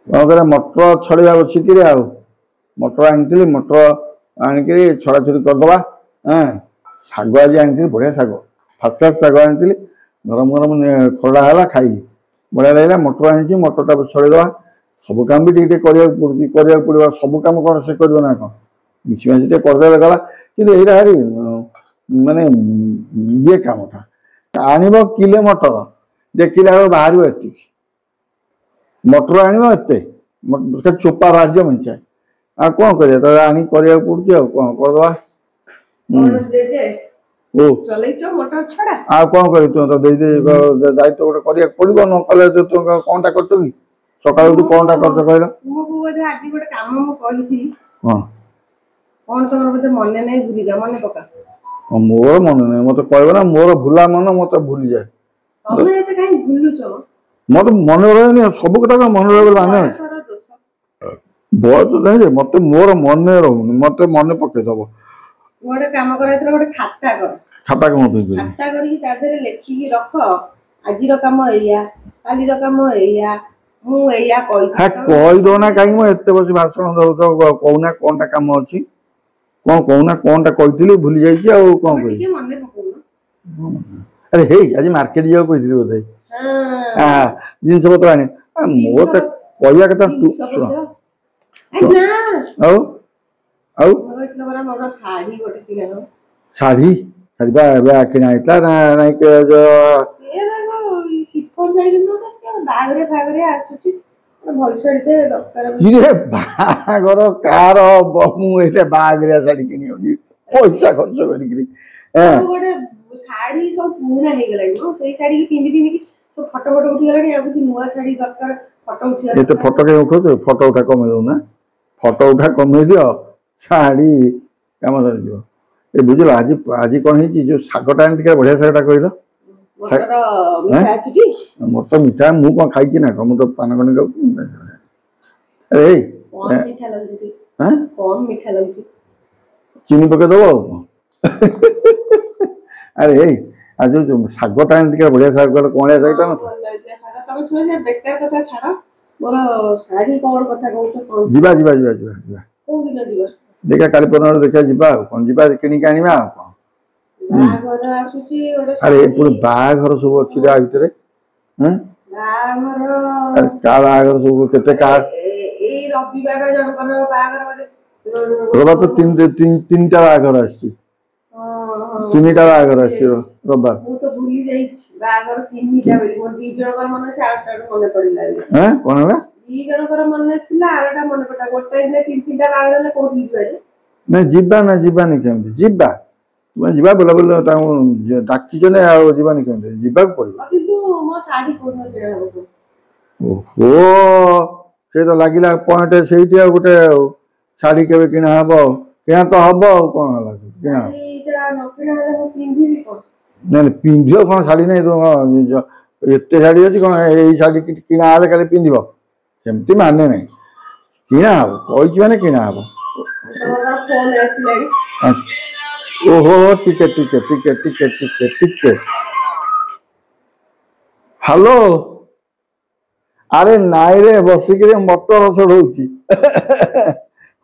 कौन कर मटर छड़ा बसिकी आ मटर आनी मटर आणिक छड़ा छुड़ी करदे हाँ शाग आज आनी बढ़िया शाग फास्ट क्लास शाग आनी गरम गरम खरड़ा है खाई बढ़िया लगे मटर आनी मटरटा छड़ेदे सब कम भी टे पड़ो सब कम कौन से कर मिसी मासी करदे गला कि भारी माने ये कम था आनब किले मटर देखला बाहर एति मटर आनब चोपा बाहर जाए मिंचा आ कौन कर आनी पड़ा कौन करदे आ कौन कर दायित्व गोटे पड़ो न कले कौन टा कर सका कौन टा कर मोर मन नहीं मत कह ना मोर भूला मन मत भूली जाए मत मन रहे सब कथा मन रहे मान बस नहीं मत मोर मन रोनी मत मन पकईदब गोटे काम कर खाता कर खाता कौन खाता कर लिखिकी रख आज काम एया काली काम एया कहीदो ना कहीं एत बस भाषण दौ कहना कौन टा कम अच्छी कौन कहना कौन टा कही भूली जाइए कौन अरे हे आज मार्केट जा कही बोधे जिनस पत्र आने मो तो कहया कथा तू शाढ़ी शाढ़ी किना बागर कार मुझे बागरिया शाढ़ी कि पैसा खर्च कर शाढ़ी सब पुराना हो गला से शाढ़ी पिंधि पिंधि सब फटो फटो उठी गला या कुछ नुआ शाढ़ी दरकार फटो उठी ये तो फटो के उठो फटो उठा कमे दो ना फटो उठा कमे दियो शाढ़ी काम सर जो ए बुझल आज आज कौन है जो सागटा आनी बढ़िया सागटा कह मत मीठा मु कौन खाई ना कम तो पान कण अरे चीनी पके दब अरे आज जो शागटा आनी बढ़िया शाग कल कौन शागटा जीवा जीवा जीवा जीवा देखा काली परन देखा जीवा कौन जीवा किनिक आनिबा अरे पूरे बाघर सब अच्छी भितर का बाघर सब केते का रविवार जनकर बाघर रविवार तो तीन टा बाघर आछि तीन टा बाघर आछि रविवार मु तो भूली जाई बाघर तीन टा बोली मोर दी जनकर मन से आठटा मन पड़िला हैं कोन होला दी जनकर मन थिला आठटा मन पटा गोटा दिन तीन टा बाघर ले कोठी जीवा ना जीवा नहीं केमती जीवा तुम जीवा बोला बोला डाकी चने आ जीवा नहीं केमती जीवा पड़ो किंतु मो साड़ी कोन किना हो ओहो से तो लागिला पॉइंट सेठी आ गोटे साड़ी केबे किना हबो किना तो हबो कोन होला किना एटा न किना हो पिंधी भी कोन ना पिंधियो कोन साड़ी नहीं तो एते साड़ी अछि कोन एई साड़ी किना आले काले पिंधिबो सेमती माने नहीं किना हबो कहि माने किना हबो फोन आसले ओहो टिके टिके टिके टिके टिके टिके हेलो अरे नाई रे बसिक मटर चढ़ौची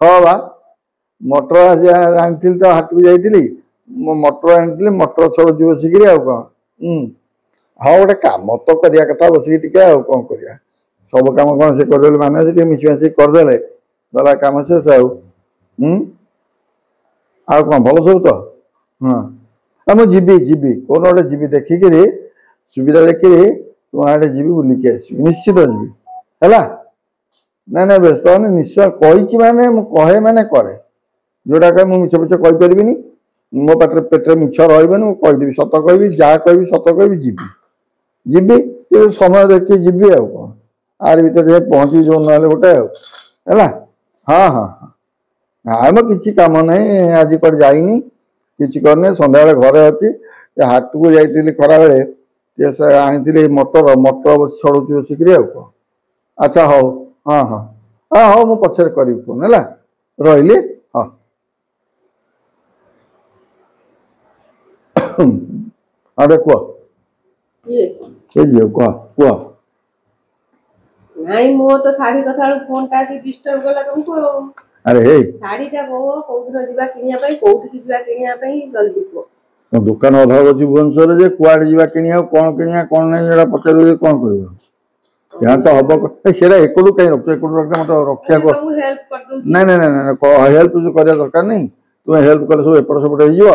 हाँ बा मटर आज आनी तो हाट को जाइली मटर आनी मटर चढ़ौची बसिक हाँ गोटे कम तो करवा कथा बसिक कौन कर सब कम कौन से कर माने मिसी मासी करदे गला कम शेष आ कौन भल सब तो हाँ मुझे जीवी जीवी कौन गोटे जीवी देखिक सुविधा देखिए तुम आड़े जीवी बुलिकी आस निश्चित जीवी है ना ना व्यस्त हो निश्चय कही माने कहे माने करे जोटा कह मुझे मिछ पिछ कहीपरि मो पाटे पेटे मिछ रही कहीदेवी सत कहि जहाँ कह सत कह जीवी जीवी कि समय देखिए जीवी आ कौन आर भर पहुँची जो ना गोटे है हाँ हाँ हाँ मैं किसी कम नहीं आज कट जाइनी किसी करनी सन्ध्या घरे अच्छी हाट को जाइली खरा बेले से आनी मटर मटर छड़ुची बसिक कौन अच्छा हौ हाँ हाँ हाँ हाँ मुझे पचर करी फोन है रही हाँ हाँ देख कह कह ନାଇଁ ମୋ ତ ଶାଢୀ କଥା ଫୋନ ଟା ଆସି ଡିଷ୍ଟର୍ବ କଲା ତମକୁ ଆଉ। ଆରେ ହେଇ ଶାଢୀ ଟା କୋଉଦିନ ଯିବା କିଣିବା ପାଇଁ କୋଉଠିକି ଯିବା କିଣିବା ପାଇଁ ଜଲ୍ଦି କୁହ। ଦୋକାନ ଅଭାବ ଅଛି ଭୁବନେଶ୍ୱରରେ ଯେ କୁଆଡେ ଯିବା କିଣିବା କଣ କିଣିବା କଣ ନାହିଁ ସେଟା ପଚାରିବ ଯେ କଣ କରିବ ଏହା ତ ହବ ସେଇଟା ଏକଡୁ କାହିଁ ରଖୁଛ ଏକଡୁ ରଖିଲେ ମତେ ରଖିବାକୁ ହେଲ୍ପ କରିଦଉଛି। ନାଇଁ ନାଇଁ ନାଇଁ ନାଇଁ ହେଲ୍ପ କରିବା ଦରକାର ନାହିଁ ତୁମେ ହେଲ୍ପ କଲେ ସବୁ ଏପଟ ସେପଟ ହେଇଯିବ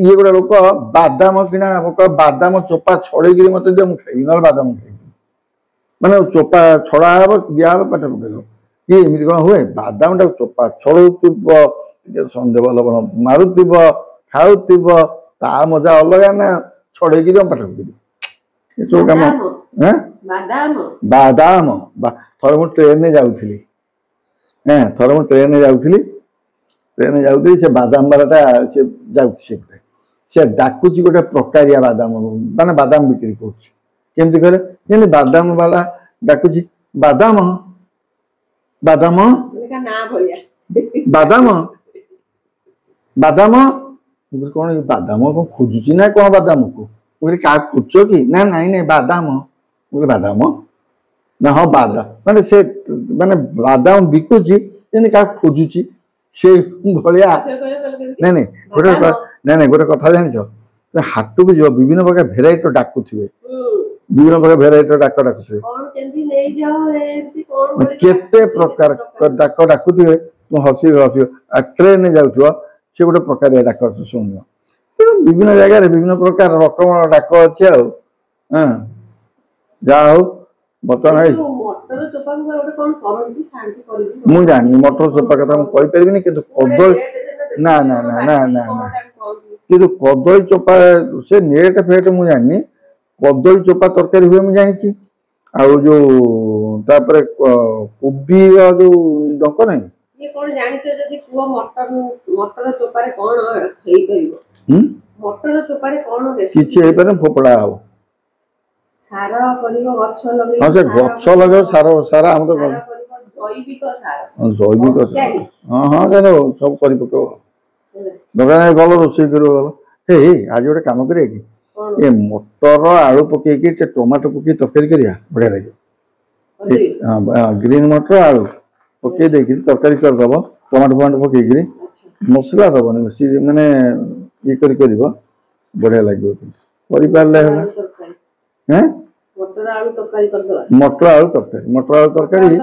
ଇଏ ଗୋଟେ ଲୋକ ବାଦାମ କିଣା ବାଦାମ ଚୋପା ଛଡେଇକିରି ମତେ ଦିଅ ମୁଁ ଖାଇବି ନହେଲେ ବାଦାମ ଖାଇବି ମାନେ ଚୋପା ଛଡା ହବ ଦିଆହବ ପାଠ ପକେଇବ ଇଏ ଏମିତି କଣ ହୁଏ ବାଦାମ ଟାକୁ ଚୋପା ଛଡଉଥିବ ଟିକେ ସନ୍ଦେହ ଲବଣ ମାରୁଥିବ ଖାଉଥିବ ତା ମଜା ଅଲଗା ନା ଛଡେଇକିରି ପାଠ ପକେଇବି ଏସବୁ କାମ ବାଦାମ ଥରେ ମୁଁ ଟ୍ରେନରେ ଯାଉଥିଲି ଥରେ ମୁଁ ଟ୍ରେନରେ ଯାଉଥିଲି ସେ ବାଦାମ ବାଲାଟା ସେ ଯାଉଛି ସେପଟେ ସେ ଡାକୁଛି ଗୋଟେ ପ୍ରକାରିଆ ବାଦାମ ମାନେ ବାଦାମ ବିକ୍ରି କରୁଛି କେମିତି କହିଲେ ଯେମିତି ବାଦାମ ବାଲା ଡାକୁଛି ବାଦାମ ବାଦାମ ବାଦାମ ବାଦାମ କଣ ବାଦାମ କଣ ଖୋଜୁଛି ନା କଣ ବାଦାମକୁ କାହାକୁ ଖୋଜୁଛ କି ନା ନାଇଁ ନାଇଁ ବାଦାମ ବାଦାମ ନା ହଁ ବାଦାମ ମାନେ ସେ ମାନେ ବାଦାମ ବିକୁଛି ଯେମିତି କାହାକୁ ଖୋଜୁଛି ସେ ଭଳିଆ ନାଇଁ ନାଇଁ ଗୋଟେ କଥା ଜାଣିଛ ହାଟକୁ ଯିବ ବିଭିନ୍ନ ପ୍ରକାର ଭେରାଇଟିର ଡାକୁଥିବେ ବିଭିନ୍ନ ପ୍ରକାର ଭେରାଇଟିର ଡାକୁଥିବେ କେତେ ପ୍ରକାର ଡାକ ଡାକୁଥିବେ ତୁ ହସିବ ଟ୍ରେନରେ ଯାଉଥିବ ସେ ଗୋଟେ ପ୍ରକାରିଆ ଡାକ ଶୁଣିବ ତେଣୁ ବିଭିନ୍ନ ଜାଗାରେ ବିଭିନ୍ନ ପ୍ରକାର ରକମର ଡାକ ଅଛି ଆଉ ଯାହା ହଉ ବର୍ତ୍ତମାନ ମୁଁ ଜାଣିନି ମଟର ଚୋପା କଥା ମୁଁ କହିପାରିବିନି କିନ୍ତୁ କଦଳୀ ନା ନା ନା ନା ନା ନା କିନ୍ତୁ କଦଳୀ ଚୋପା ସେ ନେଟ ଫେଟ ମୁଁ ଜାଣିନି କଦଳୀ ଚୋପା ତରକାରୀ ହୁଏ ମୁଁ ଜାଣିଛି ଆଉ ଯୋଉ ତାପରେ କୋବିର ଯୋଉ ଡଙ୍କ ନାହିଁ କଣ ଜାଣିଛ ଯଦି କୁହ ମଟର ଚୋପାରେ କଣ ହେଇପାରିବ ମଟର ଚୋପାରେ କଣ କିଛି ହେଇପାରିବ ଫୋପଡା ହବ ସାର କରିବ ଗଛ ଲଗେଇ ସେ ଗଛ ଲଗେଇବ ସାର ଆମ ତ ଜୈବିକ ସାର ହଁ ହଁ ସବୁ କରି ପକେଇବ ଦୋକାନ ଗଲ ରୋଷେଇ କରିବ ଗଲ ହେଇ ଆଜି ଗୋଟେ କାମ କରିବା କି ଏ ମଟର ଆଳୁ ପକେଇକି ଟିକେ ଟମାଟୋ ପକେଇକି ତରକାରୀ କରିବା ବଢିଆ ଲାଗିବ ଗ୍ରୀନ ମଟର ଆଳୁ ପକେଇ ଦେଇକିରି ତରକାରୀ କରିଦବ ଟମାଟୋ ଫମାଟୋ ପକେଇକିରି ମସଲା ଦବନି ମାନେ ଇଏ କରିବ ବଢିଆ ଲାଗିବ କରିପାରିଲେ ହେଲା ମଟର ଆଳୁ ତରକାରୀ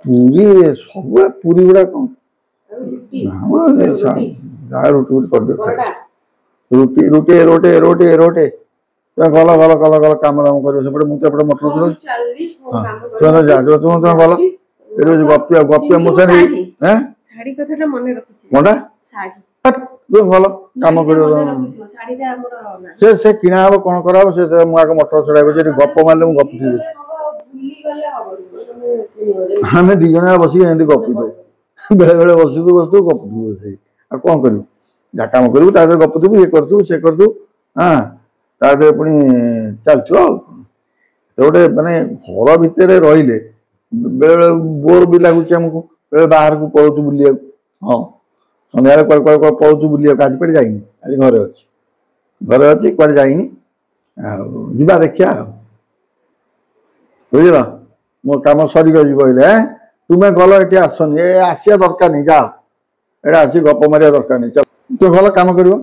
ପୁରୀ ସବୁବେଳେ ପୁରୀ ଗୁଡା କଣ ରୁଟି କରିଦିଅ ରୁଟି ଭଲ କାମ ଦାମ କରିବ ସେପଟେ ମୁଁ ତ ଏପଟେ ମଟର ତମେ ଭଲ ଏଠି ଗପିଆ ମୋ ସାଙ୍ଗେ ଭଲ କାମ କରିବ ସେ କିଣା ହବ କଣ କରାହବ ସେ ମୁଁ ଆଗ ମଟର ଛଡାଇବ ସେଠି ଗପ ମାରିଲେ ମୁଁ ଗପୁଥିବି ଆମେ ଦି ଜଣ ବସିକି ଏମିତି ଗପୁଥିବୁ ବେଳେ ବେଳେ ବସୁଥିବୁ ଗପୁଥିବୁ ବସିକି ଆଉ କଣ କରିବୁ ଯାହା କାମ କରିବୁ ତା ଦେହରେ ଗପୁଥିବୁ ଇଏ କରୁଥିବୁ ସେ କରୁଥିବୁ ତା ଦେହରେ ପୁଣି ଚାଲିଥିବ ଆଉ ଗୋଟେ ମାନେ ଘର ଭିତରେ ରହିଲେ ବେଳେ ବୋର ବି ଲାଗୁଛି ଆମକୁ ବେଳେ ବାହାରକୁ ପଳଉଛୁ ବୁଲିବାକୁ ସନ୍ଧ୍ୟାବେଳେ କୁଆଡେ ପଳଉଛୁ ବୁଲିବାକୁ ଆଜି କୁଆଡେ ଯାଇନି ଆଜି ଘରେ ଅଛି କୁଆଡେ ଯାଇନି ଆଉ ଯିବା ଦେଖିବା ଆଉ ବୁଝିଲ ମୋ କାମ ସରିଯିବ କହିଲେ ତୁମେ ଗଲ ଏଠି ଆସନି ଆସିବା ଦରକାର ନାହିଁ ଯାଅ ଏଇଟା ଆସି ଗପ ମାରିବା ଦରକାର ନାହିଁ ଚାଲ ତୁମେ ଭଲ କାମ କରିବ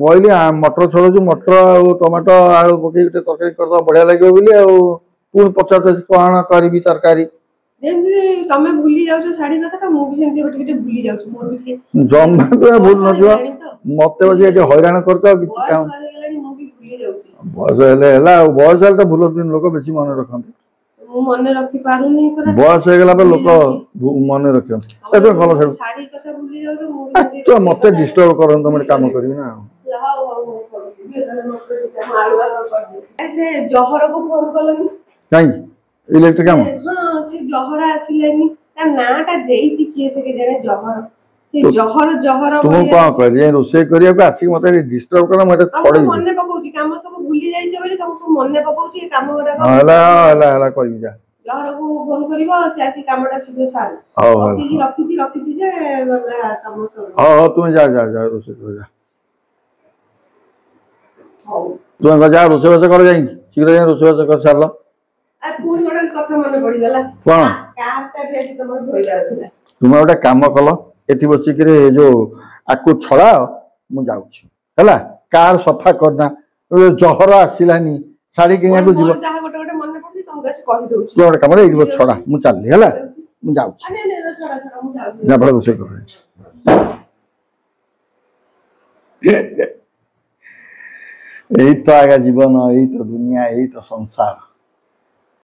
କହିଲି ମଟର ଛଡଉଛୁ ମଟର ଆଉ ଟମାଟୋ ଆଳୁ ପକେଇକି ଗୋଟେ ତରକାରୀ କରିଦବା ବଢିଆ ଲାଗିବ ବୋଲି ଆଉ ପୁଣି ପଚାରୁଛ କଣ କରିବି ତରକାରୀ ତମେ ଭୁଲି ଯାଉଛ ଶାଢୀ କଥାଟା ମୁଁ ବି ସେମିତି ଟିକେ ଭୁଲି ଯାଉଛି ଜମା ତୁମେ ଭୁଲ ନଥିବ ମତେ ବସି ଏଠି ହଇରାଣ କରୁଛ ଆଉ କିଛି କାମ ବୟସ ହେଲେ ହେଲା ଆଉ ବୟସ ହେଲେ ତ ଭୁଲନ୍ତିନି ଲୋକ ବେଶୀ ମନେ ରଖନ୍ତି ବୟସ ହେଇଗଲା ପରେ ଲୋକ ମନେ ରଖନ୍ତି ଭଲ ମତେ ଡିଷ୍ଟର୍ବ କରନ୍ତୁ ତମେ କାମ କରିବି ନା ଆଉ କାହିଁକି ଇଲେକ୍ଟ୍ରିକ କାମ ସେ ଜହର ଆସିଲାନି ତା ନାଁ ଟା ଦେଇଛି କିଏ ସେ କେଜାଣି ଜହର ତୁମକୁ କଣ କହିଲି ରୋଷେଇ କରିବାକୁ ଆସିକି ମତେ ଡିଷ୍ଟର୍ବ କର ମୁଁ ମନେ ପକଉଛି କାମ ସବୁ ଭୁଲି ଯାଇଛ ବୋଲି ତମକୁ ମନେ ପକଉଛି କାମ ହେଲା କରିବି ଯା ଜହରକୁ ଫୋନ କରିବ ସେ ଆସି କାମଟା ଶୀଘ୍ର ସାରୁ ରଖିଛି ଯେ ହଉ ତୁମେ ଯା ରୋଷେଇ କର ଯା ହଉ ତୁମେ ଯାହା ରୋଷେଇବାସ କର ଯାଇକି ଶୀଘ୍ର ଯାଇ ରୋଷେଇବାସ କରି ସାରିଲ। ଆଉ ପୁଣି ଗୋଟେ କଥା ମନେ ପଡିଗଲା କଣ? କାର୍ଟା ବି ଆଜି ତମର ଧୋଇବାର ଥିଲା। ତୁମେ ଗୋଟେ କାମ କଲ ଏଠି ବସିକିରି ଯୋଉ ଆକୁ ଛଡାଅ ମୁଁ ଯାଉଛି ହେଲା। କାର ସଫା କରନା ଜହର ଆସିଲାନି ଶାଢୀ କିଣିବାକୁ ଯିବ। ଯାହା ଗୋଟେ ଗୋଟେ ମନେ ପଡୁଛି ତମକୁ ଆସି କହିଦଉଛି। ତୁ ଗୋଟେ କାମ ଏଇଠି ଛଡା ମୁଁ ଚାଲିଲି ହେଲା ମୁଁ ଯାଉଛି। ମୁଁ ଯାଉଛି। ଯାହା ରୋଷେଇ କର। ଏଇ ତ ଆଜ୍ଞା ଜୀବନ, ଏଇ ତ ଦୁନିଆ, ଏଇ ତ ସଂସାର।